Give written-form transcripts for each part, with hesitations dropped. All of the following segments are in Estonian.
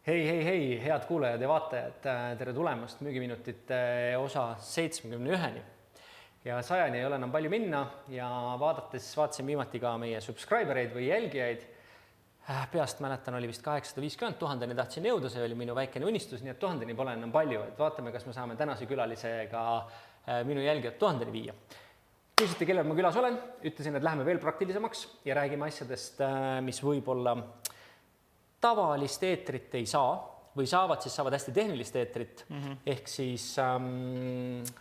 Hei, head kuulajad ja vaatajad, tere tulemast müügiminutite osa 71-ni. Ja 100-ni ei ole enam palju minna ja vaatasin viimati ka meie subscribereid või jälgijaid. Peast mäletan, oli vist 850 000-ni tahtsin jõuda, see oli minu väikene unistus, nii et 1000-ni pole enam palju. Et vaatame, kas me saame tänase külalisega minu jälgijad 1000-ni viia. Küsite, kellel ma külas olen, ütlesin, et läheme veel praktilisemaks ja räägime asjadest, mis võib-olla tavalist eetrit ei saa või saavad hästi tehnilist eetrit. Ehk siis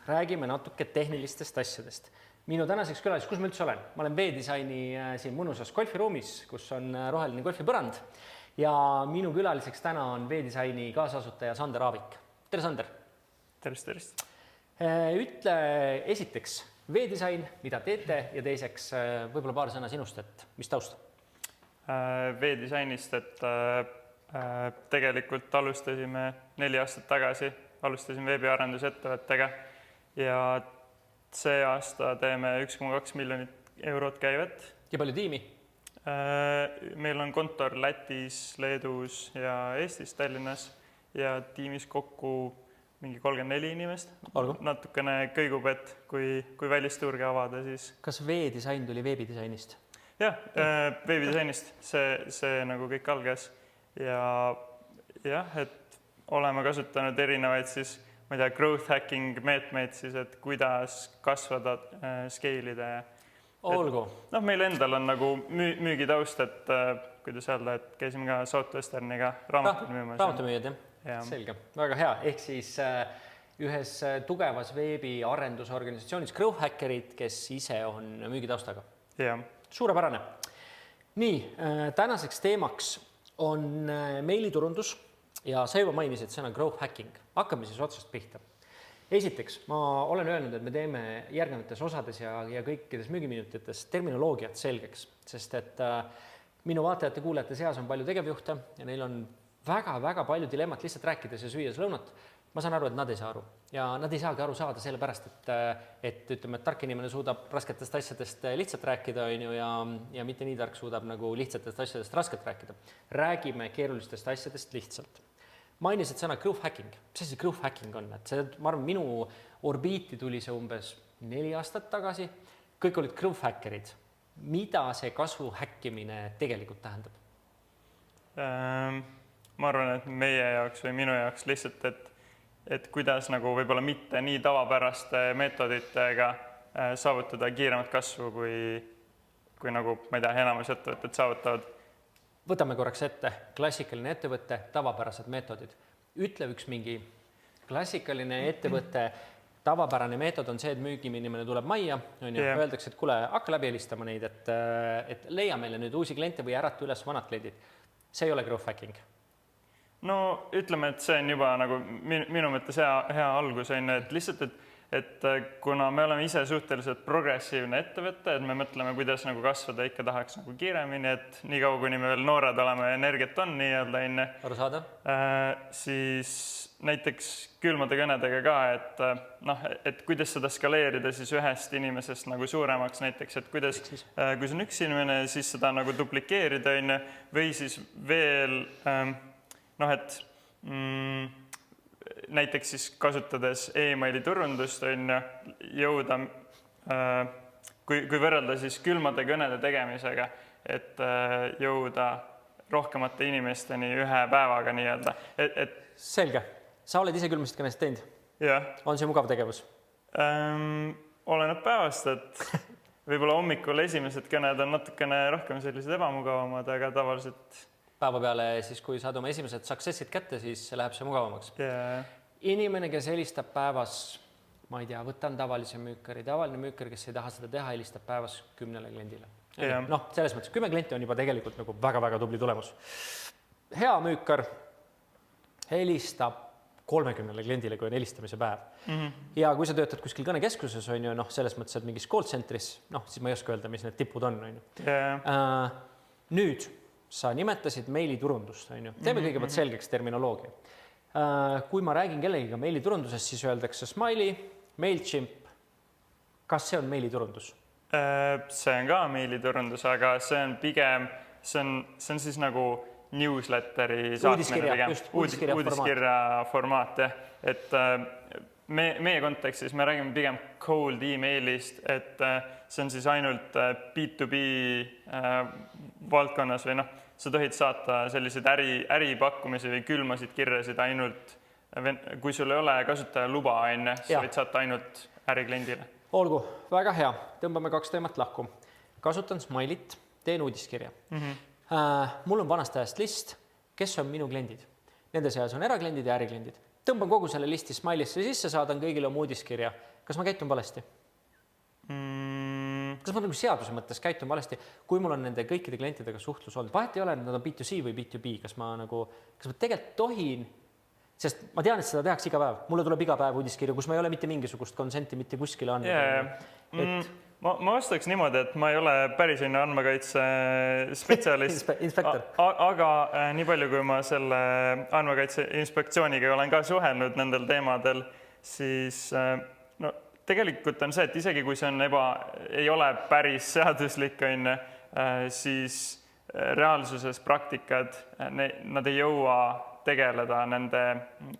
räägime natuke tehnilistest asjadest. Minu tänaseks külalis, kus ma üldse olen? Ma olen V-Designi siin mõnusas golfiruumis, kus on roheline golfipõrand. Ja minu külaliseks täna on V-Designi kaasasutaja Sander Aavik. Tere, Sander! Tervist! Ütle esiteks V-Design, mida teete ja teiseks võib-olla paar sõna sinust, et mis taust? V-Designist, et tegelikult alustasime 4 aastat tagasi, alustasime veebiarendusettevõttega ja see aasta teeme 1,2 miljonit eurot käivet. Ja palju tiimi? Meil on kontor Lätis, Leedus ja Eestis, Tallinnas ja tiimis kokku mingi 34 inimest. Olgu. Natukene kõigub, et kui välisturge avada, siis... Kas V-Design tuli veebidesignist? Jah, veebidesignist see nagu kõik algas ja jah, et oleme kasutanud erinevaid siis, ma ei tea, growth hacking meetmeid siis, et kuidas kasvada, skeilida. Olgu. Meil endal on nagu müügitaust, et kuidas öelda, et käisime ka Southwesterniga raamatud müümas. Raamatumüüjad, jah. Selge. Väga hea. Ehk siis ühes tugevas veebiarendusorganisatsioonis growth hackerid, kes ise on müügitaustaga. Jah. Suurepärane. Nii, tänaseks teemaks on meiliturundus ja sa juba mainisid sõna growth hacking. Hakkame siis otsast pihta. Esiteks, ma olen öelnud, et me teeme järgnevates osades ja kõikides müügiminutites terminoloogiat selgeks, sest et minu vaatajate kuulajate seas on palju tegevjuhte ja neil on väga palju dilemmat lihtsalt rääkides ja süües lõunat. Ma saan aru, et nad ei saa aru ja nad ei saagi aru saada sellepärast, et ütleme, et tark inimene suudab rasketest asjadest lihtsalt rääkida ja mitte nii tark suudab nagu lihtsatest asjadest rasket rääkida. Räägime keerulistest asjadest lihtsalt. Mainisid sõna growth hacking. Mis see growth hacking on? Et see, ma arvan, minu orbiiti tuli see umbes 4 aastat tagasi. Kõik olid growth hackerid. Mida see kasvu häkkimine tegelikult tähendab? Ma arvan, et meie jaoks või minu jaoks lihtsalt, et kuidas nagu võib-olla mitte nii tavapäraste meetoditega saavutada kiiremat kasvu, kui nagu, ma ei tea, enamus ettevõtted saavutavad. Võtame korraks ette klassikaline ettevõtte, tavapärased meetodid. Ütle üks mingi klassikaline ettevõtte, tavapärane meetod on see, et müügiinimene tuleb majja, öeldakse, et kuule, hakka läbi helistama neid, et leia meile nüüd uusi kliente või ärata üles vanad kliendid. See ei ole growth hacking. No ütleme, et see on juba nagu minu mõttes hea algus, et lihtsalt, et kuna me oleme ise suhteliselt progressiivne ettevõte, et me mõtleme, kuidas nagu kasvada ikka tahaks nagu kiiremini, et nii kaua, kuni me veel noored oleme, energiat on nii-öelda enne. Aru saada? Siis näiteks külmade kõnedega ka, et kuidas seda skaleerida siis ühest inimesest nagu suuremaks näiteks, et kuidas, kui see on üks inimene, siis seda nagu duplikeerida või siis veel... et näiteks siis kasutades e-maili turundust jõuda, kui võrrelda siis külmade kõnede tegemisega, et jõuda rohkemate inimesteni ühe päevaga nii-öelda. Selge. Sa oled ise külmast kõnest teinud? Jah. On see mugav tegevus? Oleneb päevast, et võib-olla hommikul esimesed kõned on natukene rohkem sellised ebamugavamad, aga tavaliselt... Päeva peale, siis kui saad oma esimesed successid kätte, siis läheb see mugavamaks. Yeah. Inimene, kes helistab päevas, ma ei tea, võtan tavalise müükari, tavaline müükar, kes ei taha seda teha, helistab päevas 10 kliendile. Yeah. Selles mõttes 10 klienti on juba tegelikult nagu väga tubli tulemus. Hea müükar helistab 30 kliendile, kui on helistamise päev. Ja kui sa töötad kuskil kõnekeskuses, selles mõttes, et mingis call centris, siis ma ei oska öelda, mis need tipud on. Yeah. Nüüd sa nimetasid meiliturundust, Teeme kõigepealt selgeks terminoloogia. Kui ma räägin kellegiga meiliturundusest, siis öeldakse Smiley, MailChimp. Kas see on meiliturundus? See on ka meiliturundus, aga see on pigem, see on siis nagu newsletteri saatmine pigem. Uudiskirja formaat, jah. Et meie kontekstis me räägime pigem cold emailist, et see on siis ainult B2B valdkonnas või sa tohid saata selliseid äripakkumisi või külmasid kirjasid ainult, kui sul ei ole kasutaja luba, sa võid saata ainult ärikliendile. Olgu, väga hea. Tõmbame 2 teemat lahku. Kasutan Smile'it, teen uudiskirja. Mul on vanast ajast list, kes on minu kliendid. Nende seas on erakliendid ja ärikliendid. Tõmban kogu selle listi Smile'isse sisse, saadan kõigile oma uudiskirja. Kas ma käitun valesti? Kas ma nagu seaduse mõttes käitun valesti, kui mul on nende kõikide klientidega suhtlus olnud? Vahet ei ole, nad on B2C või B2B, kas ma tegelikult tohin, sest ma tean, et seda tehakse iga päev. Mulle tuleb iga päev uudiskirju, kus ma ei ole mitte mingisugust konsenti mitte kuskile andnud. Ma vastaks niimoodi, et ma ei ole päris andmekaitse spetsialist, aga nii palju, kui ma selle andmekaitse inspektsiooniga olen ka suhelnud nendel teemadel, siis tegelikult on see, et isegi kui see ei ole päris seaduslik, siis reaalsuses praktikad, nad ei jõua tegeleda nende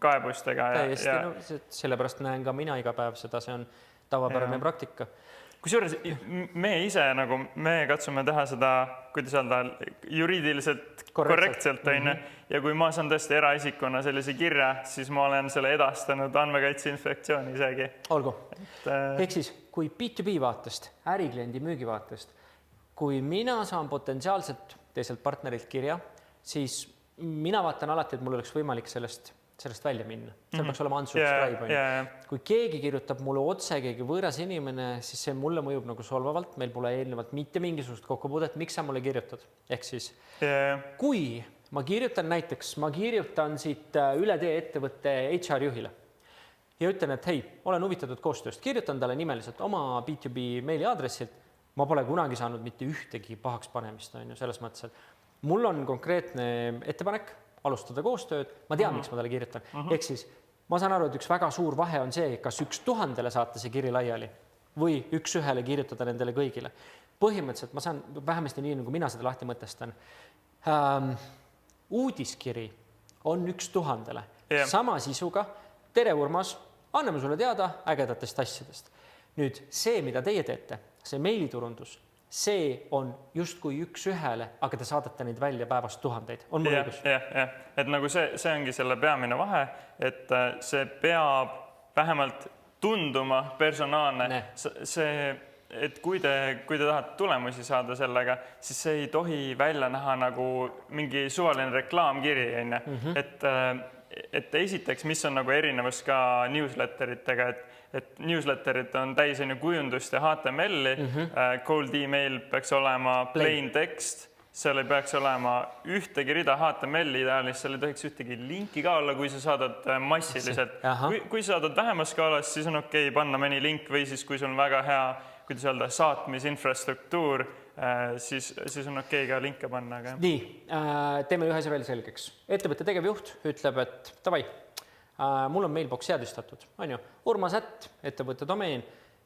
kaebustega. Täiesti, sellepärast näen ka mina iga päev seda, see on tavapärane praktika. Kusjuures me ise, me katsume teha seda, kuidas öelda, juriidiliselt korrektselt, ja kui ma saan tõesti eraisikuna sellise kirja, siis ma olen selle edastanud andmekaitse inspektsiooni isegi. Olgu. Ehk siis, kui B2B vaatest, ärikliendi müügi vaatest, kui mina saan potentsiaalselt teiselt partnerilt kirja, siis mina vaatan alati, et mul oleks võimalik sellest välja minna. Seal peaks olema unsubscribe. Kui keegi kirjutab mulle otse, keegi võõras inimene, siis see mulle mõjub nagu solvavalt. Meil pole eelnevalt mitte mingisugust kokkupuudet. Miks sa mulle kirjutad? Ehk siis, kui ma kirjutan siit üle tee ettevõtte HR juhile ja ütlen, et hei, olen huvitatud koostööst, kirjutan talle nimeliselt oma B2B meili aadressilt, ma pole kunagi saanud mitte ühtegi pahaks panemist, selles mõttes, et mul on konkreetne ettepanek alustada koostööd, ma tean, miks ma talle kirjutan. Ehk siis ma saan aru, et üks väga suur vahe on see, kas 1000-le saata see kiri laiali või 1-1 kirjutada nendele kõigile. Põhimõtteliselt ma saan vähemasti nii, nagu mina seda lahti mõtestan. Uudiskiri on 1000-le. Sama sisuga, tere Urmas, anname sulle teada ägedatest asjadest. Nüüd see, mida teie teete, see meiliturundus, see on justkui 1-1, aga te saadate neid välja päevast 1000. On mul õigus? Et nagu see ongi selle peamine vahe, et see peab vähemalt tunduma personaalne. Et kui te tahate tulemusi saada sellega, siis see ei tohi välja näha nagu mingi suvaline reklaamkiri. Et esiteks, mis on nagu erinevus ka newsletteritega, et newsletterid on täis kujundust ja HTML-i, cold email peaks olema plain text, seal ei peaks olema ühtegi rida HTML-i ideaalis, seal ei tohiks ühtegi linki ka olla, kui sa saadad massiliselt. Kui saadad vähemas skaalas, siis on okei panna mõni link või siis kui sul on väga hea, kuidas öelda, saatmisinfrastruktuur, siis on okei ka linke panna. Nii, teeme ühe veel selgeks. Ettevõtte tegevjuht ütleb, et davai, mul on mailbox seadistatud, on ju, Urmas @ ettevõtte domeen.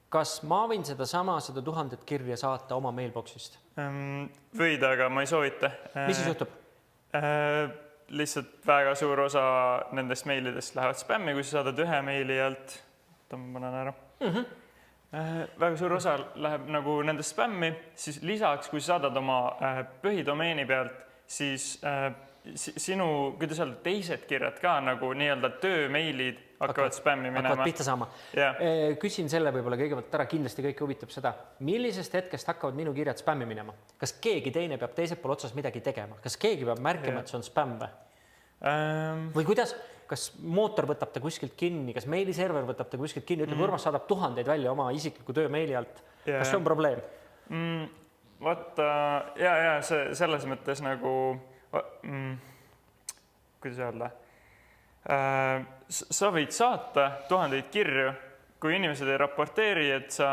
Kas ma võin seda 1000 kirja saata oma mailboxist? Võid, aga ma ei soovita. Mis siis juhtub? Lihtsalt väga suur osa nendest meilidest lähevad spämmi, kui sa saadad ühe meili alt. Ma panen ära. Väga suur osa läheb nagu nendest spämmi, siis lisaks, kui sa saadad oma põhidomeeni pealt, siis sinu, kuidas öelda, teised kirjad ka nagu nii-öelda töömeilid hakkavad spämmi minema. Hakkavad pihta saama. Küsin selle võib-olla kõigepealt ära, kindlasti kõik huvitab seda. Millisest hetkest hakkavad minu kirjad spämmi minema? Kas keegi teine peab teiselt pool otsas midagi tegema? Kas keegi peab märkima, et see on spämm? Või kuidas? Kas mootor võtab ta kuskilt kinni? Kas meiliserver võtab ta kuskilt kinni? Ütleb, Urmas saadab 1000 välja oma isikliku töömeili alt. Kas see on probleem? Vaata, selles mõttes nagu kuidas öelda, sa võid saata 1000 kirju, kui inimesed ei raporteeri, et sa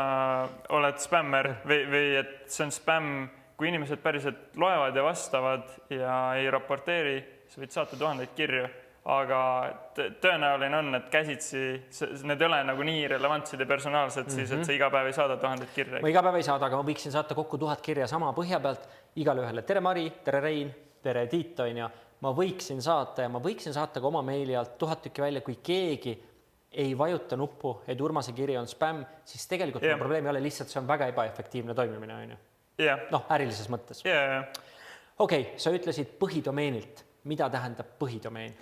oled spämmer või et see on spämm, kui inimesed päriselt loevad ja vastavad ja ei raporteeri, sa võid saata 1000 kirju, aga tõenäoline on, et käsitsi, need ei ole nagu nii relevantsed ja personaalsed, siis et sa iga päev ei saada 1000 kirja. Ma iga päev ei saada, aga ma võiksin saata kokku 1000 kirja sama põhja pealt igale ühele. Tere Mari, tere Rein, Pere Tiit on ju, ma võiksin saata ja ma võiksin saata ka oma meili alt 1000 tükki välja, kui keegi ei vajuta nuppu, et Urmase kiri on spämm, siis tegelikult probleemi ei ole, lihtsalt see on väga ebaefektiivne toimimine, on ju. Noh, ärilises mõttes. Okei, sa ütlesid põhidomeenilt. Mida tähendab põhidomeen?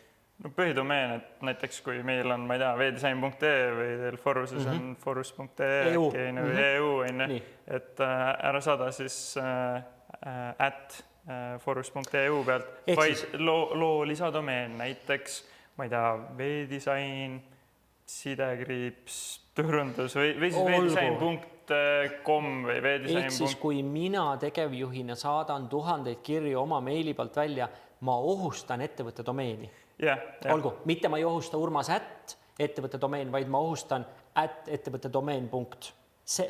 No põhidomeen, et näiteks kui meil on, ma ei tea, veedisain.ee või teil Foruses on forus.ee või EU, et ära saada siis @forus.eu pealt, vaid loo lisadomeen, näiteks, ma ei tea, veedisain, sidekriips, turundus või siis veedisain.com või veedisain. Ehk siis, kui mina tegevjuhina saadan 1000 kirju oma meili pealt välja, ma ohustan ettevõtte domeeni. Olgu, mitte ma ei ohusta Urmas ettevõtte domeen, vaid ma ohustan ettevõtte domeen .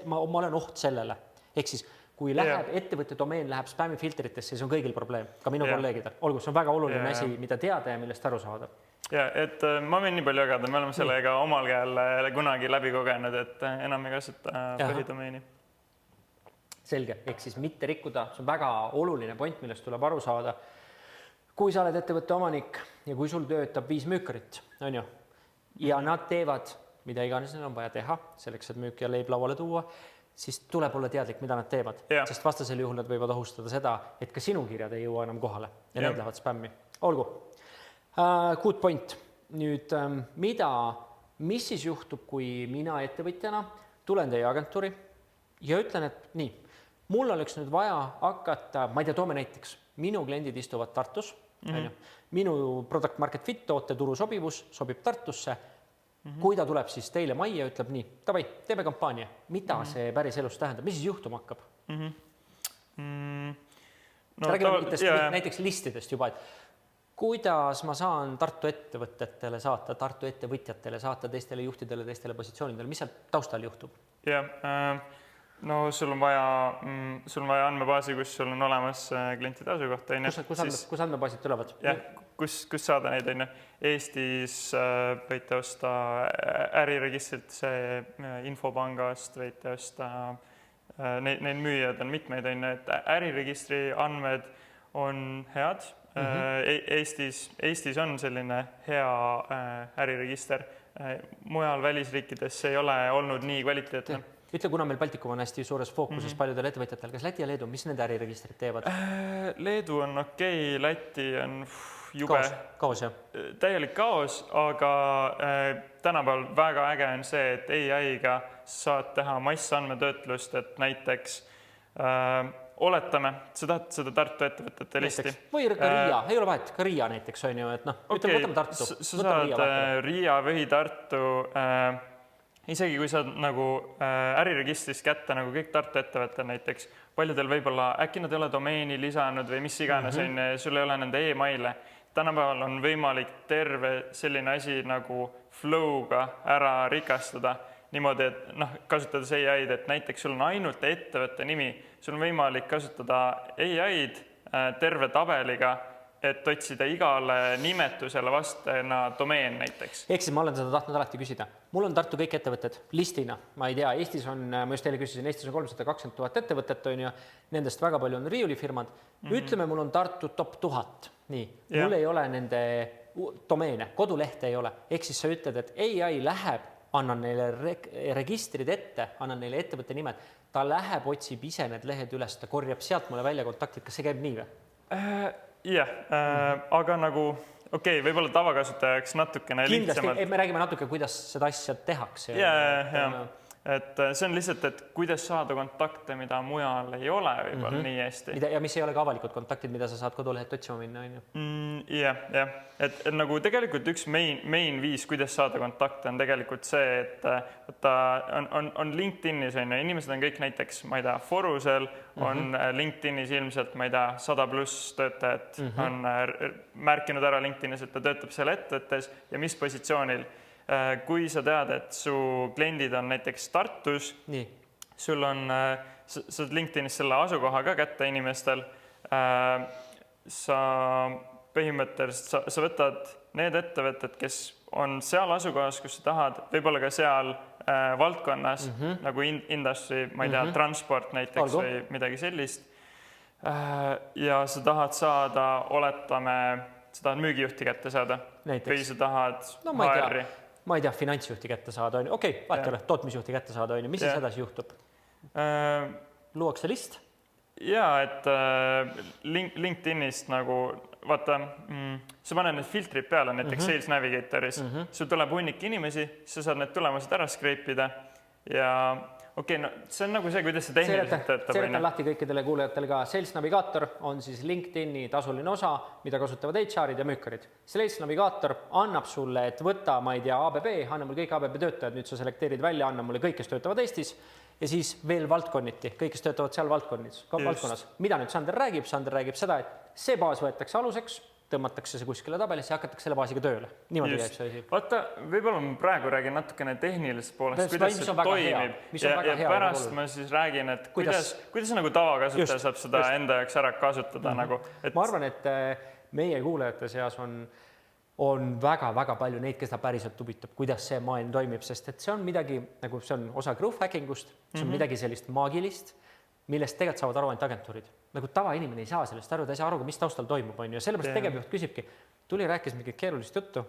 Ma olen oht sellele. Ehk siis, kui ettevõtte domeen läheb spämmifiltritesse, siis on kõigil probleem, ka minu kolleegidel. Olgu, see on väga oluline asi, mida teada ja millest aru saada. Et ma võin nii palju jagada, me oleme sellega omal käel kunagi läbi kogenud, et enam ei kasuta põhidomeeni. Selge, ehk siis mitte rikkuda, see on väga oluline point, millest tuleb aru saada. Kui sa oled ettevõtte omanik ja kui sul töötab 5 müükarit, on ju, ja nad teevad, mida iganes neil on vaja teha, selleks, et müük ja leib lauale tuua, siis tuleb olla teadlik, mida nad teevad, sest vastasel juhul nad võivad ohustada seda, et ka sinu kirjad ei jõua enam kohale ja need lähevad spämmi. Olgu. Good point. Nüüd, mis siis juhtub, kui mina ettevõtjana tulen teie agentuuri ja ütlen, et nii, mul oleks nüüd vaja hakata, ma ei tea, toome näiteks, minu kliendid istuvad Tartus, minu product market fit toote turu sobivus sobib Tartusse. Kui ta tuleb siis teile majja ja ütleb nii, davai, teeme kampaania. Mida see päris elus tähendab? Mis siis juhtuma hakkab? Räägime näiteks listidest juba, et kuidas ma saan Tartu ettevõtetele saata, Tartu ettevõtjatele saata, teistele juhtidele, teistele positsioonidele, mis seal taustal juhtub? No sul on vaja andmebaasi, kus sul on olemas klientide asukoht. Kus andmebaasid tulevad? Kus saada neid on? Eestis võite osta äriregistrilt, infopangast võite osta, neid müüjad on mitmeid, et äriregistri andmed on head. Eestis on selline hea äriregister. Mujal välisriikides ei ole olnud nii kvaliteetne. Ütle, kuna meil Baltikum on hästi suures fookuses paljudel ettevõtjatel, kas Läti ja Leedu, mis nende äriregistrid teevad? Leedu on okei, Läti on jube. Kaos, jah? Täielik kaos, aga tänapäeval väga äge on see, et AI-ga saad teha massandmetöötlust, et näiteks oletame, sa tahad seda Tartu ettevõtete listi. Või ka Riia, ei ole vahet, ka Riia näiteks on ju, et võtame Tartu. Sa saad Riia või Tartu, isegi kui saad nagu äriregistris kätte nagu kõik Tartu ettevõtted näiteks, paljudel võib-olla äkki nad ei ole domeeni lisanud või mis iganes, sul ei ole nende e-maile. Tänapäeval on võimalik terve selline asi nagu flow'ga ära rikastada niimoodi, et kasutades AI-d, et näiteks sul on ainult ettevõtte nimi, sul on võimalik kasutada AI-d terve tabeliga, et otsida igale nimetusele vastena domeen näiteks. Ehk siis ma olen seda tahtnud alati küsida. Mul on Tartu kõik ettevõtted listina. Ma ei tea, Eestis on, ma just teile küsisin, Eestis on 320 000 ettevõtet, on ju, nendest väga palju on riiulifirmad. Ütleme, mul on Tartu top 1000. Nii, mul ei ole nende domeene, kodulehte ei ole. Ehk siis sa ütled, et AI läheb, annan neile registrid ette, annan neile ettevõtte nimed, ta läheb, otsib ise need lehed üles, ta korjab sealt mulle välja kontaktid. Kas see käib nii või? Aga nagu, võib-olla tavakasutajaks natukene lihtsamalt. Kindlasti, me räägime natuke, kuidas seda asja tehakse. Et see on lihtsalt, et kuidas saada kontakte, mida mujal ei ole võib-olla nii hästi. Ja mis ei ole ka avalikud kontaktid, mida sa saad kodulehet otsima minna, on ju? Et nagu tegelikult üks main viis, kuidas saada kontakte on tegelikult see, et on LinkedInis, on ju, inimesed on kõik näiteks, ma ei tea, Forusel on LinkedInis ilmselt, ma ei tea, 100+ töötajad on märkinud ära LinkedInis, et ta töötab seal ettevõttes ja mis positsioonil. Kui sa tead, et su kliendid on näiteks Tartus, sul on, sa saad LinkedInis selle asukoha ka kätte inimestel, sa põhimõtteliselt, sa võtad need ettevõtted, kes on seal asukohas, kus sa tahad, võib-olla ka seal valdkonnas, nagu industry, ma ei tea, transport näiteks või midagi sellist. ja sa tahad saada, oletame, sa tahad müügijuhti kätte saada Näiteks. või sa tahad no ma ei tea, finantsjuhti kätte saada, on ju. Okei, vaata ole, tootmisjuhti kätte saada, on ju. Mis siis edasi juhtub? Luuakse list? Jaa, et LinkedInist nagu, vaata, sa paned need filtrid peale, näiteks Sales Navigatoris, sul tuleb hunnik inimesi, sa saad need tulemused ära skreipida ja okei, no see on nagu see, kuidas see tehniliselt töötab. Seletan lahti kõikidele kuulajatele ka. Sales Navigator on siis LinkedIni tasuline osa, mida kasutavad HR-id ja müükkarid. Sales Navigator annab sulle, et võta, ma ei tea, ABB, anna mulle kõik ABB töötajad, nüüd sa selekteerid välja, anna mulle kõik, kes töötavad Eestis ja siis veel valdkonniti, kõik, kes töötavad seal valdkonnas. Mida nüüd Sander räägib? Sander räägib seda, et see baas võetakse aluseks, tõmmatakse see kuskile tabelisse ja hakatakse selle baasiga tööle. Niimoodi käib see asi. Vaata, võib-olla ma praegu räägin natukene tehnilisest poolest, kuidas see toimib ja pärast ma siis räägin, et kuidas nagu tavakasutaja saab seda enda jaoks ära kasutada. Ma arvan, et meie kuulajate seas on väga-väga palju neid, kes ta päriselt huvitab, kuidas see maailm toimib, sest et see on midagi, nagu see on osa growth hackingust, see on midagi sellist maagilist, millest tegelikult saavad aru ainult agentuurid. Nagu tavainimene ei saa sellest aru, ta ei saa aru, mis taustal toimub, on ju. Ja sellepärast tegevjuht küsibki, tuli rääkis mingit keerulist juttu,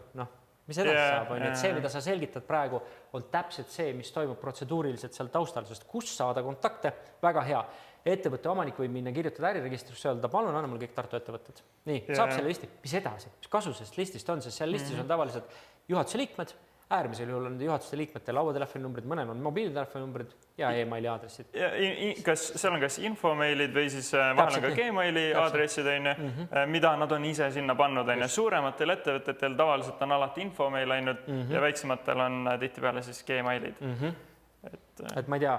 mis edasi saab, on ju. Et see, mida sa selgitad praegu, on täpselt see, mis toimub protseduuriliselt seal taustal, sest kus saada kontakte, väga hea. Ettevõtte omanik võib minna kirjutada äriregistrisse, öelda, palun, anna mul kõik Tartu ettevõtted. Nii, saab selle listi. Mis edasi? Mis kasu sellest listist on, sest seal listis on tavaliselt juhatuse liikmed, äärmisel juhul on juhatuste liikmete lauatelefoni numbrid, mõnel on mobiiltelefoni numbrid ja emaili aadressid. Kas seal on kas infomeilid või siis vahel on ka Gmaili aadressid, mida nad on ise sinna pannud. Suurematel ettevõtetel tavaliselt on alati infomeil ainult ja väiksematel on tihtipeale siis Gmailid. Et ma ei tea,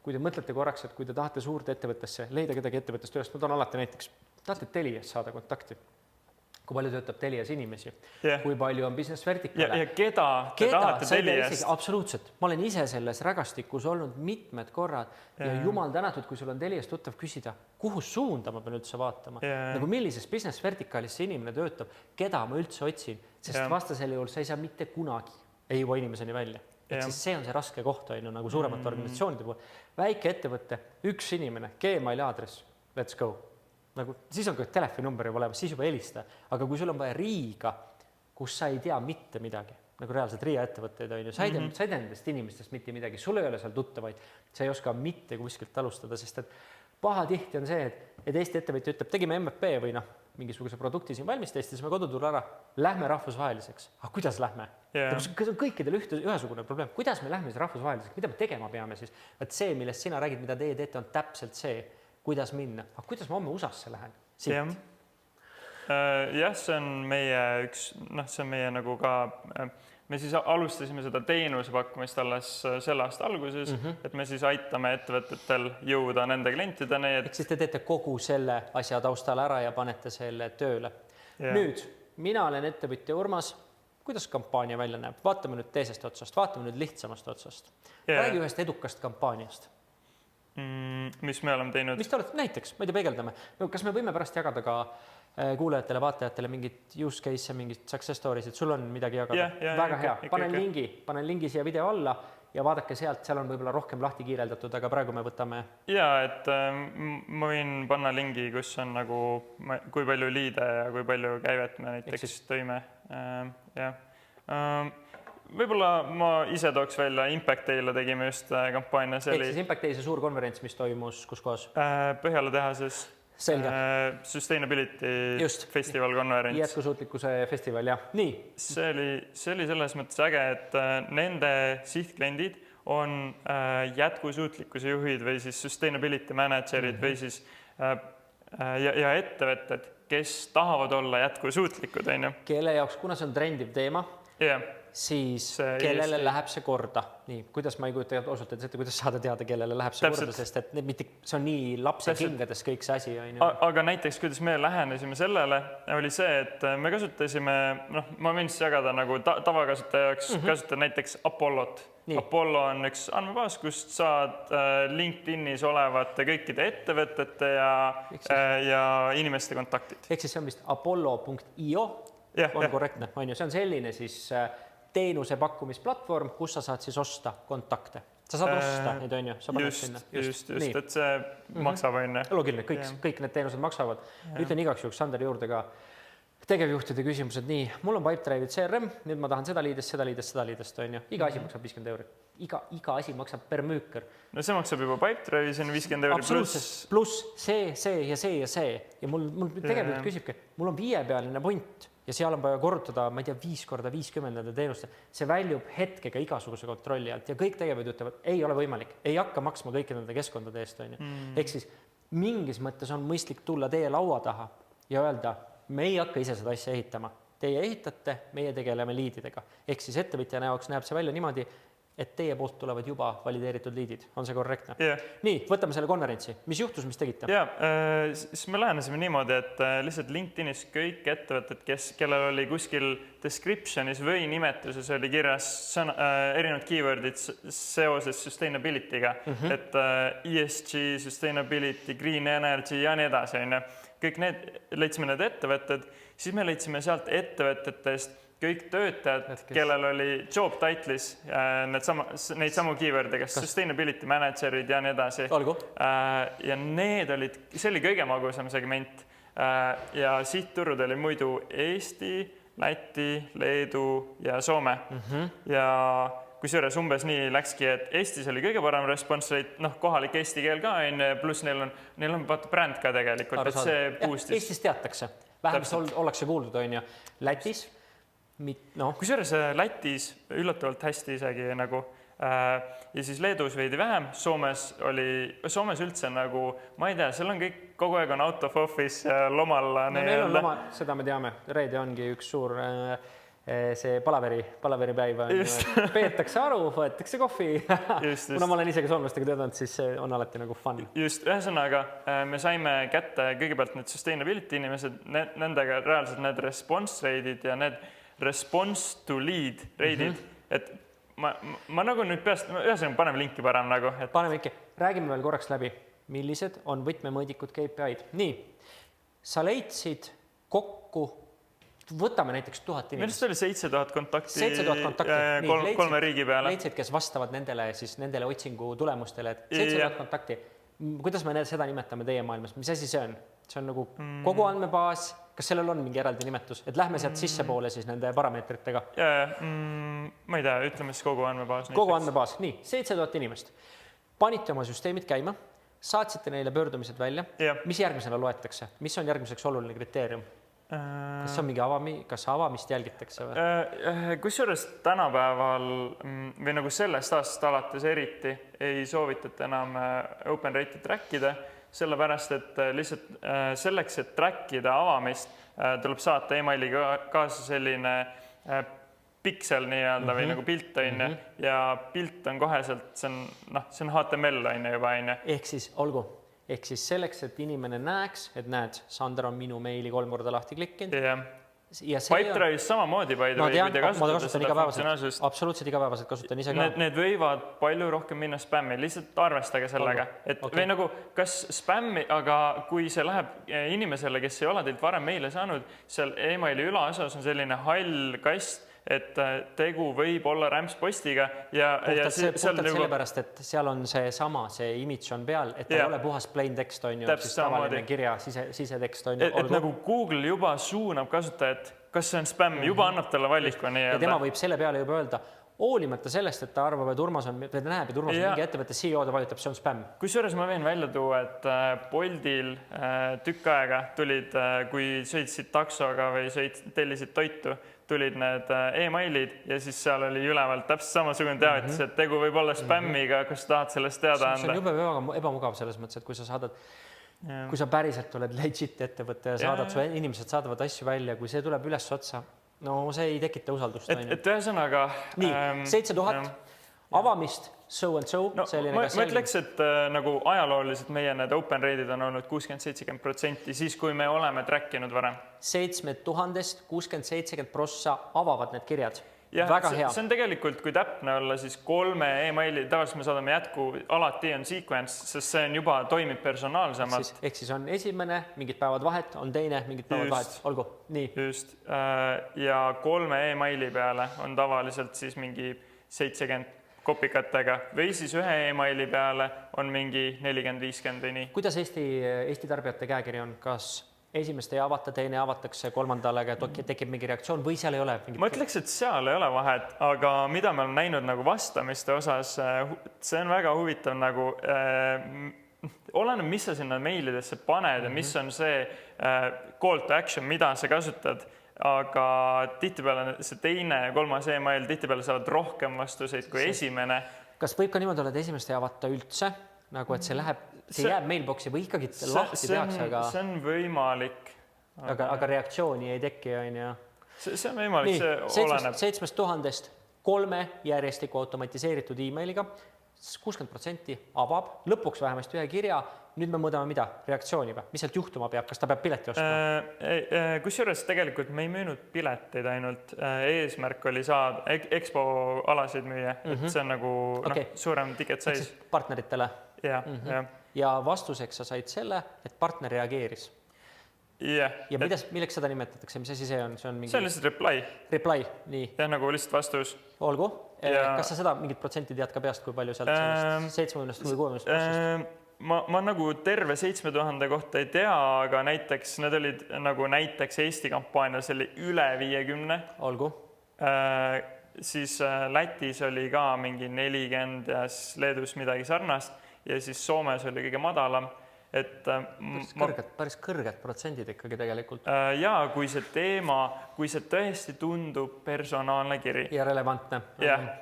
kui te mõtlete korraks, et kui te tahate suurde ettevõttesse, leida kedagi ettevõttest ühest, ma toon alati näiteks, tahate Telias saada kontakti. Kui palju töötab Telias inimesi, kui palju on business vertikale. Ja keda te tahate Teliast? Absoluutselt. Ma olen ise selles rägastikus olnud mitmed korrad ja jumal tänatud, kui sul on Teliast tuttav küsida, kuhu suunda ma pean üldse vaatama, nagu millises business vertikalis see inimene töötab, keda ma üldse otsin, sest vastasel juhul sa ei saa mitte kunagi ei jõua inimeseni välja. Et siis see on see raske koht, nagu suuremate organisatsioonide puhul. Väike ettevõtte, üks inimene, Gmaili aadress, let's go. Siis on ka telefoninumber juba olemas, siis juba helista. Aga kui sul on vaja Riiga, kus sa ei tea mitte midagi, nagu reaalselt Riia ettevõtteid on ju, sa ei tea nendest inimestest mitte midagi, sul ei ole seal tuttavaid, sa ei oska mitte kuskilt alustada, sest et pahatihti on see, et Eesti ettevõtja ütleb, tegime MVP või mingisuguse produkti siin valmis, testisime koduturul ära, lähme rahvusvaheliseks. Aga kuidas lähme? Kas on kõikidel ühesugune probleem? Kuidas me lähme rahvusvaheliseks? Mida me tegema peame siis? Et see, millest sina räägid, mida teie teete, on täpselt see, kuidas minna. Aga kuidas ma homme USA-sse lähen? Jah, see on meie see on meie nagu ka, me siis alustasime seda teenuse pakkumist alles selle aasta alguses, et me siis aitame ettevõtetel jõuda nende klientideni. Ehk siis te teete kogu selle asja taustal ära ja panete selle tööle. Nüüd, mina olen ettevõtja Urmas, kuidas kampaania välja näeb? Vaatame nüüd teisest otsast, vaatame nüüd lihtsamast otsast. Räägi ühest edukast kampaaniast. Mis me oleme teinud? Mis te olete näiteks? Ma ei tea, peegeldame. Kas me võime pärast jagada ka kuulajatele, vaatajatele mingit use case, mingit success stories, et sul on midagi jagada? Väga hea. Panen lingi siia video alla ja vaadake sealt, seal on võib-olla rohkem lahti kiireldatud, aga praegu me võtame... Jaa, et ma võin panna lingi, kus on nagu, kui palju liide ja kui palju käivet me näiteks tõime. Võib-olla ma ise tooks välja Impact Day'le tegime just kampaania. Ehk siis Impact Day, see suur konverents, mis toimus kus kohas? Põhjala tehases. Selge. Sustainability festival konverents. Jätkusuutlikkuse festival, jah. Nii. See oli selles mõttes äge, et nende sihtkliendid on jätkusuutlikkuse juhid või siis sustainability managerid või siis ja ettevõtted, kes tahavad olla jätkusuutlikud. Kelle jaoks, kuna see on trendiv teema, siis kellele läheb see korda. Nii, kuidas ma ei kujuta ausalt, et kuidas saada teada, kellele läheb see korda, sest et see on nii lapse kingades kõik see asi. Aga näiteks, kuidas me lähenesime sellele, oli see, et me kasutasime, ma võin siis jagada nagu tavakasutaja jaoks kasutada näiteks Apollot. Apollo on üks andmebaas, kust saad LinkedInis olevate kõikide ettevõtete ja inimeste kontaktid. Ehk siis see on vist apollo.io on korrektne, on ju. See on selline siis teenuse pakkumisplatvorm, kus sa saad siis osta kontakte. sa saad osta neid, on ju, sa paned sinna. Just, et see maksab, on ju. Loogiline, kõik need teenused maksavad. Ütlen igaks juhuks Sander juurde ka tegevjuhtide küsimused, nii, mul on Pipedrive'i CRM, nüüd ma tahan seda liidest, on ju. Iga asi maksab 50 €. Iga asi maksab per müüker. No see maksab juba Pipedrive'i, see on 50 € pluss see. Ja mul tegevjuht küsibki, mul on 5-pealine punt ja seal on vaja korrutada, ma ei tea, 5 × 50 nende teenuste. See väljub hetkega igasuguse kontrolli alt ja kõik tegevjuhid ütlevad, ei ole võimalik, ei hakka maksma kõiki nende keskkondade eest, on ju. Ehk siis mingis mõttes on mõistlik tulla teie laua taha ja öelda, me ei hakka ise seda asja ehitama. Teie ehitate, meie tegeleme liididega. Ehk siis ettevõtjana jaoks näeb see välja niimoodi, et teie poolt tulevad juba valideeritud liidid. On see korrektne? Yeah. Nii, võtame selle konverentsi. Mis juhtus, mis tegite? Siis me lähenesime niimoodi, et lihtsalt LinkedInis kõik ettevõtted, kellel oli kuskil descriptionis või nimetuses oli kirjas erinevad keywordid seoses sustainability'ga, et ESG, sustainability, green energy ja nii edasi, on ju. Kõik need, leidsime need ettevõtted, siis me leidsime sealt ettevõtetest kõik töötajad, kellel oli job title'is neid samu keyword'e, kas sustainability managerid ja nii edasi. Ja need olid, see oli kõige magusam segment ja sihtturud oli muidu Eesti, Läti, Leedu ja Soome. Ja kusjuures umbes nii läkski, et Eestis oli kõige parem response rate, kohalik eesti keel ka, pluss neil on bränd ka tegelikult, et see boostis. Eestis teatakse, vähemalt ollakse kuuldud, on ju. Lätis, kusjuures Lätis üllatavalt hästi isegi nagu ja siis Leedus veidi vähem, Soomes üldse nagu, ma ei tea, seal on kõik kogu aeg on out of office lomal. Neil on loma, seda me teame, reede ongi üks suur see palaveripäiv, peetakse aru, võetakse kohvi. Kuna ma olen isegi soomlastega töötanud, siis see on alati nagu fun. Just, ühesõnaga me saime kätte kõigepealt need sustainability inimesed, nendega reaalselt need response rate'id ja need response to lead rate'id, et ma nagu nüüd peast, ühesõnaga paneme linki parem nagu. Paneme linki, räägime veel korraks läbi, millised on võtmemõõdikud KPI-d. Nii, sa leidsid kokku, võtame näiteks 1000 inimest. Millest oli 7000 kontakti, 7000 kontakti. Kolme riigi peale. Leidsid, kes vastavad nendele otsingu tulemustele, et 7000 kontakti. Kuidas me seda nimetame teie maailmas? Mis asi see on? See on nagu kogu andmebaas, kas sellel on mingi eraldi nimetus? Et lähme sealt sisse poole siis nende parameetritega. Ma ei tea, ütleme siis kogu andmebaas. Kogu andmebaas, nii, 7000 inimest. Panite oma süsteemid käima, saatsite neile pöördumised välja. Mis järgmisena loetakse? Mis on järgmiseks oluline kriteerium? Kas on mingi kas avamist jälgitakse või? Kusjuures tänapäeval või nagu sellest aastast alates eriti ei soovitata enam open rate'i trackida, sellepärast, et lihtsalt selleks, et trackida avamist, tuleb saata emailiga kaasa selline piksel nii-öelda või nagu pilt on ja pilt on koheselt, see on HTML on juba. Ehk siis olgu. Ehk siis selleks, et inimene näeks, et näed, Sander on minu meili 3 korda lahti klikkinud. Pipedrive'is samamoodi ma kasutan igapäevaselt, absoluutselt igapäevaselt kasutan ise ka. Need võivad palju rohkem minna spämmi, lihtsalt arvestage sellega. Või nagu kas spämmi, aga kui see läheb inimesele, kes ei ole teilt varem meile saanud, seal emaili ülaosas on selline hall kast, et tegu võib olla rämpspostiga ja puhtalt sellepärast, et seal on see image on peal, et ta ei ole puhas plain text, on ju, siis tavaline kirja, sisetekst on ju. Et nagu Google juba suunab kasutajat, kas see on spämm, juba annab talle valiku. Ja tema võib selle peale juba öelda, hoolimata sellest, et ta arvab, et Urmas on, või ta näeb, et Urmas on mingi ettevõtte CEO, ta vajutab, see on spämm. Kusjuures ma võin välja tuua, et Boltil tükk aega tulid, kui sõitsid taksoga või tellisid toitu, tulid need emailid ja siis seal oli ülevalt täpselt samasugune teavitus, et tegu võib olla spämmiga, kas tahad sellest teada anda. See on jube ebamugav selles mõttes, et kui sa saadad, kui sa päriselt oled legit ettevõte ja saadad, su inimesed saadavad asju välja, kui see tuleb üles otsa, no see ei tekita usaldust. Et ühesõnaga... Nii, 7000 avamist, so and so. Ma ütleks, et nagu ajalooliselt meie need open rate'id on olnud 60-70%, siis kui me oleme trackinud varem. 7000-st 60-70% avavad need kirjad. Väga hea. See on tegelikult, kui täpne olla, siis 3 emaili, tavaliselt me saadame jätku, alati on sequence, sest see on juba toimib personaalsemalt. Ehk siis on esimene, mingid päevad vahet, on teine, mingid päevad vahet, olgu, nii. Just, ja 3 emaili peale on tavaliselt siis mingi 70 kopikatega või siis ühe emaili peale on mingi 40-50 või nii. Kuidas Eesti tarbijate käekiri on? Kas esimest ei avata, teine avatakse, kolmandale tekib mingi reaktsioon või seal ei ole mingit... Ma ütleks, et seal ei ole vahet, aga mida me oleme näinud nagu vastamiste osas, see on väga huvitav nagu oleneb, mis sa sinna meilidesse paned ja mis on see call to action, mida sa kasutad, aga tihtipeale see teine ja kolmas email tihtipeale saavad rohkem vastuseid kui esimene. Kas võib ka niimoodi olla, et esimest ei avata üldse, nagu et see jääb mailboxi või ikkagi lahti tehakse, aga... See on võimalik. Aga reaktsiooni ei teki, on ju. See on võimalik, see oleneb. 7000-st 3 järjestiku automatiseeritud emailiga 60% avab, lõpuks vähemasti ühe kirja. Nüüd me mõõdame mida? Reaktsiooni või? Mis sealt juhtuma peab? Kas ta peab pileti ostma? Kusjuures tegelikult me ei müünud pileteid ainult. Eesmärk oli saada EXPO alasid müüa, et see on nagu suurem ticket size. Partneritele? Ja vastuseks sa said selle, et partner reageeris. Ja milleks seda nimetatakse? Mis asi see on? See on lihtsalt reply. Reply, nii. Ja nagu lihtsalt vastus. Olgu. Kas sa seda mingit protsenti tead ka peast, kui palju sealt 70 või 60 vastust? Ma nagu terve 7000 kohta ei tea, aga näiteks need olid nagu näiteks Eesti kampaanias oli üle 50. Olgu. Siis Lätis oli ka mingi 40 ja Leedus midagi sarnast ja siis Soomes oli kõige madalam. Päris kõrged protsendid ikkagi tegelikult. Ja kui see teema, kui see tõesti tundub personaalne kiri. Ja relevantne.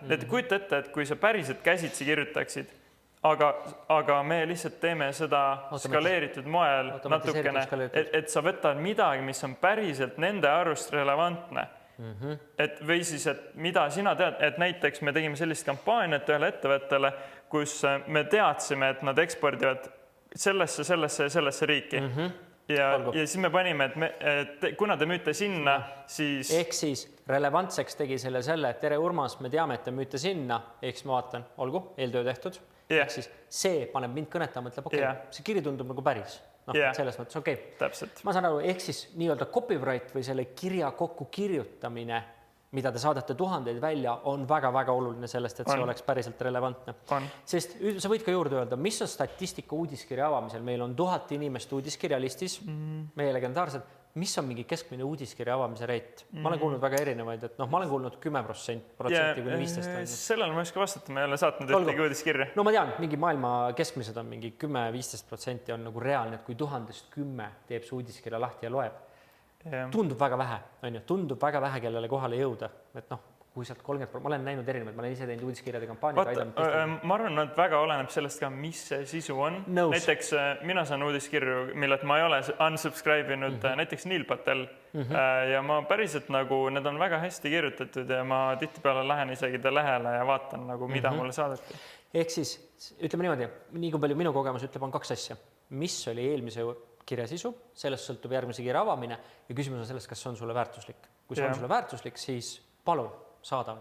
Et kujuta ette, et kui sa päriselt käsitsi kirjutaksid, aga me lihtsalt teeme seda skaleeritud moel natukene, et sa võtad midagi, mis on päriselt nende arust relevantne. Et või siis, et mida sina tead, et näiteks me tegime sellist kampaaniat ühele ettevõttele, kus me teadsime, et nad ekspordivad sellesse riiki. Ja siis me panime, et kuna te müüte sinna, siis... Ehk siis relevantseks tegi selle, et tere Urmas, me teame, et te müüte sinna, ehk siis ma vaatan, olgu, eeltöö tehtud. Ehk siis see paneb mind kõnetama, mõtleb, see kiri tundub nagu päris. Selles mõttes, Täpselt. Ma saan aru, ehk siis nii-öelda copyright või selle kirja kokku kirjutamine, mida te saadate tuhandeid välja, on väga-väga oluline sellest, et see oleks päriselt relevantne. Sest sa võid ka juurde öelda, mis on statistika uudiskirja avamisel? Meil on 1000 inimest uudiskirja listis, meie legendaarsed. Mis on mingi keskmine uudiskirja avamise reit? Ma olen kuulnud väga erinevaid, et ma olen kuulnud 10% kuni 15%. Sellele ma ei oska vastata, ma ei ole saatnud ühtegi uudiskirja. No ma tean, mingi maailma keskmised on mingi 10-15% on nagu reaalne, et kui 1000-st 10 teeb see uudiskirja lahti ja loeb. Tundub väga vähe, tundub väga vähe, kellele kohale jõuda. Et kui sealt 30%, ma olen näinud erinevaid, ma olen ise teinud uudiskirjade kampaaniaga. Ma arvan, et väga oleneb sellest ka, mis see sisu on. Näiteks mina saan uudiskirju, millelt ma ei ole unsubscribe'inud, näiteks Neil Patel. Ja ma päriselt nagu, need on väga hästi kirjutatud ja ma tihtipeale lähen isegi ta lehele ja vaatan nagu, mida mulle saadeti. Ehk siis, ütleme niimoodi, nii kui palju minu kogemus ütleb, on 2 asja. Mis oli eelmise kirja sisu, sellest sõltub järgmise kirja avamine ja küsimus on sellest, kas see on sulle väärtuslik. Kui see on sulle väärtuslik, siis palun saada.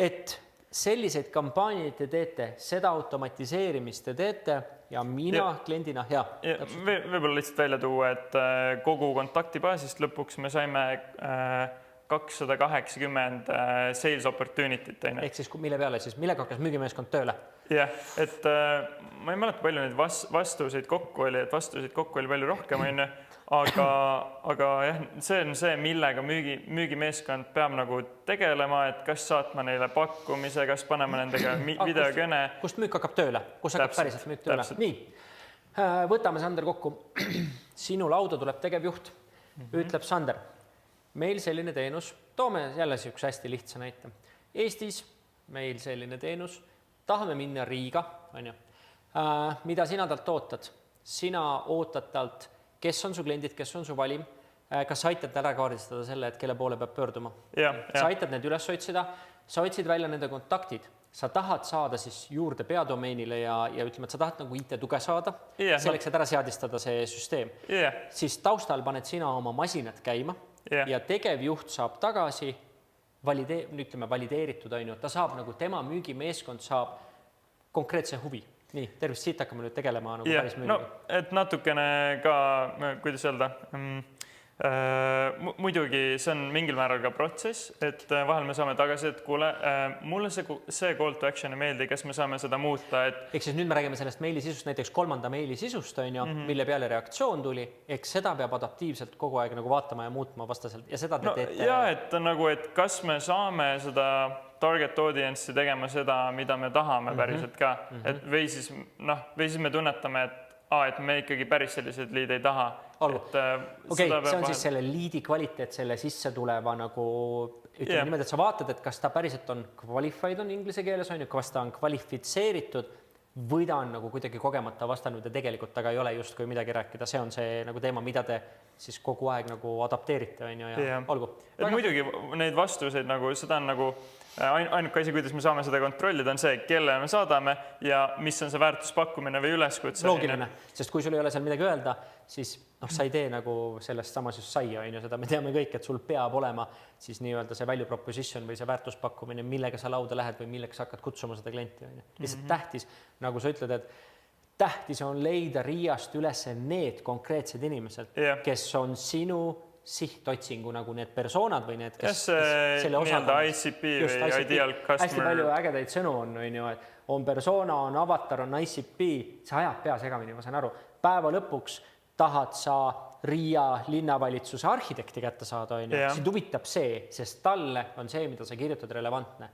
Et selliseid kampaaniaid te teete, seda automatiseerimist te teete ja mina kliendina, võib-olla lihtsalt välja tuua, et kogu kontaktibaasist lõpuks me saime 280 sales opportunity't. Ehk siis mille peale siis, millega hakkas müügimeeskond tööle? Et ma ei mäleta palju neid vastuseid kokku oli, et vastuseid kokku oli palju rohkem, aga jah, see on see, millega müügimeeskond peab nagu tegelema, et kas saatma neile pakkumise, kas panema nendega videokõne. Kust müük hakkab tööle? Kus hakkab päriselt müük tööle? Nii, võtame Sander kokku. Sinu lauda tuleb tegevjuht, ütleb Sander, meil selline teenus, toome jälle üks hästi lihtsa näite. Eestis meil selline teenus, tahame minna Riiga, mida sina talt ootad? Sina ootad talt, kes on su kliendid, kes on su valim, kas sa aitad ära kaardistada selle, et kelle poole peab pöörduma? Sa aitad need üles otsida, sa otsid välja nende kontaktid, sa tahad saada siis juurde peadomeenile ja ütleme, et sa tahad nagu IT-tuge saada, selleks, et ära seadistada see süsteem. Siis taustal paned sina oma masinad käima ja tegevjuht saab tagasi valideeritud, ta saab nagu tema müügimeeskond saab konkreetse huvi. Nii, tervist, siit hakkame nüüd tegelema nagu päris müügiga. Et natukene ka, kuidas öelda, Muidugi see on mingil määral ka protsess, et vahel me saame tagasi, et kuule, mulle see call to action ei meeldi, kas me saame seda muuta, et Ehk siis nüüd me räägime sellest meili sisust, näiteks 3. meili sisust, on ju, mille peale reaktsioon tuli, eks seda peab adaptiivselt kogu aeg nagu vaatama ja muutma vastaselt ja seda te teete. Ja, et nagu, et kas me saame seda target audience'i tegema seda, mida me tahame päriselt ka, et või siis me tunnetame, et me ikkagi päris selliseid liide ei taha. Okei, see on siis selle liidi kvaliteet, selle sisse tuleva nagu ütleme niimoodi, et sa vaatad, et kas ta päriselt on qualified on inglise keeles, on ju, kas ta on kvalifitseeritud või ta on nagu kuidagi kogemata vastanud ja tegelikult taga ei ole justkui midagi rääkida. See on see nagu teema, mida te siis kogu aeg nagu adapteerite, on ju, ja olgu. Et muidugi neid vastuseid nagu, seda on nagu ainuke asi, kuidas me saame seda kontrollida, on see, kelle me saadame ja mis on see väärtuspakkumine või üleskutse. Loogiline, sest kui sul ei ole seal midagi öelda, siis sa ei tee nagu sellest samas just saia, on ju, seda me teame kõik, et sul peab olema siis nii-öelda see value proposition või see väärtuspakkumine, millega sa lauda lähed või millega sa hakkad kutsuma seda klienti, on ju. Lihtsalt tähtis, nagu sa ütled, et tähtis on leida riiast üles need konkreetsed inimesed, kes on sinu sihtotsingu nagu need personad või need, kes selle nii-öelda ICP või ideal customer. Hästi palju ägedaid sõnu on ju, et on persona, on avatar, on ICP, see ajab pea segamini, ma saan aru. Päeva lõpuks tahad sa Riia linnavalitsuse arhitekti kätte saada, on ju. Sind huvitab see, sest talle on see, mida sa kirjutad, relevantne.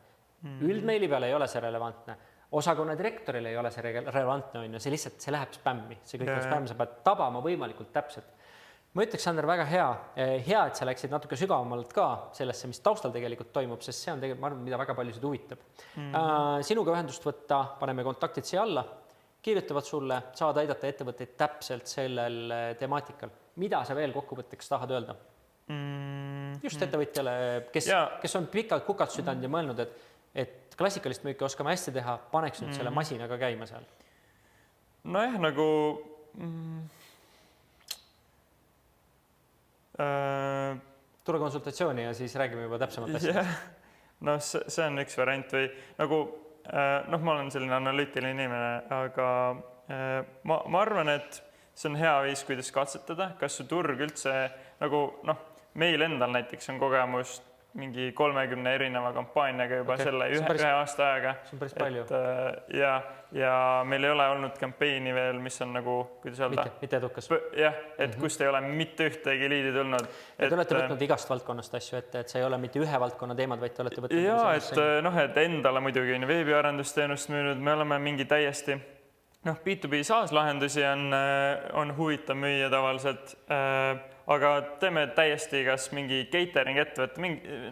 Üldmeili peal ei ole see relevantne. Osakonna direktoril ei ole see relevantne, on ju. See lihtsalt, see läheb spämmi. See kõik on spämm, sa pead tabama võimalikult täpselt. Ma ütleks, Sander, väga hea, et sa läksid natuke sügavamalt ka sellesse, mis taustal tegelikult toimub, sest see on tegelikult, ma arvan, mida väga paljusid huvitab. Sinuga ühendust võtta, paneme kontaktid siia alla, kirjutavad sulle, saad aidata ettevõtteid täpselt sellel temaatikal. Mida sa veel kokkuvõtteks tahad öelda? Just ettevõtjale, kes on pikalt kukalt südanud ja mõelnud, et klassikalist müüki oskame hästi teha, paneks nüüd selle masinaga käima seal. Nojah, nagu tule konsultatsiooni ja siis räägime juba täpsemalt asja. No see on üks variant või nagu, ma olen selline analüütiline inimene, aga ma arvan, et see on hea viis, kuidas katsetada, kas su turg üldse nagu, meil endal näiteks on kogemust mingi 30 erineva kampaaniaga juba selle ühe aasta ajaga. See on päris palju. Ja meil ei ole olnud kampeeni veel, mis on nagu, kuidas öelda? Mitte edukas. Jah, et kust ei ole mitte ühtegi liidi tulnud. Ja te olete võtnud igast valdkonnast asju ette, et see ei ole mitte ühe valdkonna teemad, vaid te olete võtnud... Ja, et endale muidugi on veebiarendusteenust müünud, me oleme mingi täiesti... B2B SaaS lahendusi on huvitav müüa tavaliselt, aga teeme täiesti kas mingi catering ettevõtte,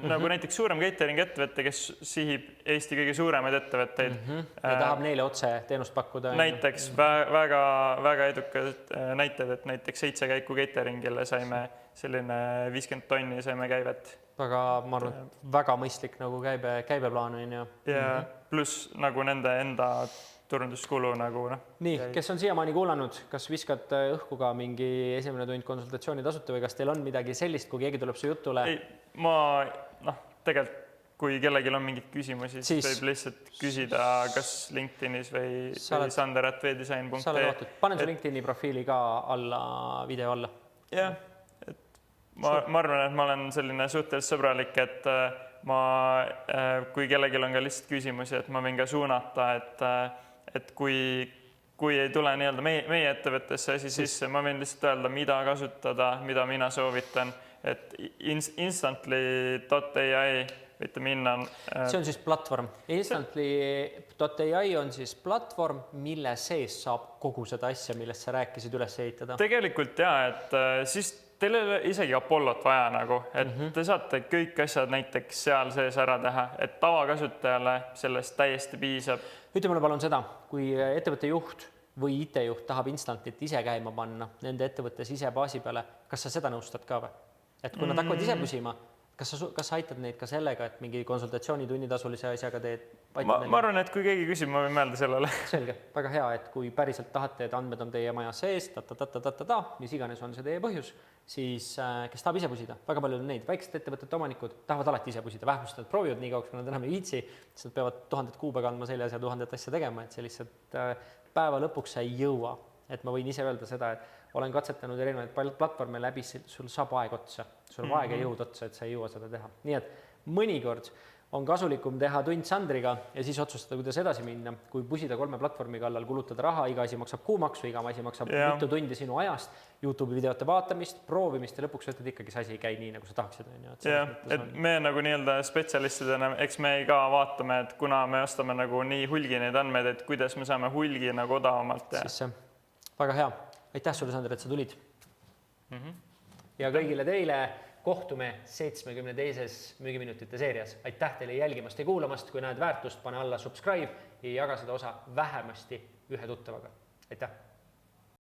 nagu näiteks suurem catering ettevõtte, kes sihib Eesti kõige suuremaid ettevõtteid. Ja tahab neile otse teenust pakkuda. Näiteks väga edukad näited, et näiteks 7 käiku cateringile saime selline 50 tonni saime käivet. Väga, ma arvan, väga mõistlik nagu käibeplaan on ju. Ja pluss nagu nende enda turunduskulu nagu Nii, kes on siiamaani kuulanud, kas viskad õhku ka mingi esimene tund konsultatsiooni tasuta või kas teil on midagi sellist, kui keegi tuleb su jutule? Ei, ma tegelikult, kui kellelgi on mingid küsimusi, siis võib lihtsalt küsida kas LinkedInis või sander@veedesign.ee. Panen su LinkedIni profiili ka alla, video alla. Jah, ma arvan, et ma olen selline suhteliselt sõbralik, et kui kellelgi on ka lihtsalt küsimusi, et ma võin ka suunata, et kui ei tule nii-öelda meie ettevõttesse asi sisse, ma võin lihtsalt öelda, mida kasutada, mida mina soovitan, et instantly.ai võite minna. See on siis platvorm. Instantly.ai on siis platvorm, mille sees saab kogu seda asja, millest sa rääkisid üles ehitada. Tegelikult et siis teil ei ole isegi Apollot vaja nagu, et te saate kõik asjad näiteks seal sees ära teha, et tavakasutajale sellest täiesti piisab. Ütle mulle palun seda, kui ettevõtte juht või IT-juht tahab Instantlit ise käima panna nende ettevõtte sisebaasi peale, kas sa seda nõustad ka või? Et kui nad hakkavad ise püsima, kas sa aitad neid ka sellega, et mingi konsultatsiooni tunnitasulise asjaga teed? Ma arvan, et kui keegi küsib, ma võin mõelda sellele. Selge, väga hea, et kui päriselt tahate, et andmed on teie maja sees, mis iganes on see teie põhjus, siis kes tahab ise pusida, väga palju on neid väiksed ettevõtete omanikud tahavad alati ise pusida, vähemasti nad proovivad nii kauks, kui nad enam ei viitsi, siis nad peavad 1000 kuube kandma seljas ja 1000 asja tegema, et see lihtsalt päeva lõpuks sa ei jõua et ma võin ise öelda seda, et olen katsetanud erinevaid platvorme läbi, sul saab aeg otsa, sul on aeg ja jõud otsa, et sa ei jõua seda teha. Nii et mõnikord on kasulikum teha tund Sandriga ja siis otsustada, kuidas edasi minna, kui pusida 3 platvormi kallal, kulutada raha, iga asi maksab kuumaksu, iga asi maksab mitu tundi sinu ajast, YouTube'i videote vaatamist, proovimist ja lõpuks võtad ikkagi see asi ei käi nii, nagu sa tahaksid. Et me nagu nii-öelda spetsialistidena, eks me ka vaatame, et kuna me ostame nagu nii hulgi neid andmeid, et kuidas me saame hulgi nagu odavamalt. Siis väga hea. Aitäh sulle, Sander, et sa tulid. Ja kõigile teile kohtume 72. müügiminutite seerias. Aitäh teile jälgimast ja kuulamast. Kui näed väärtust, pane alla subscribe ja jaga seda osa vähemasti ühe tuttavaga. Aitäh!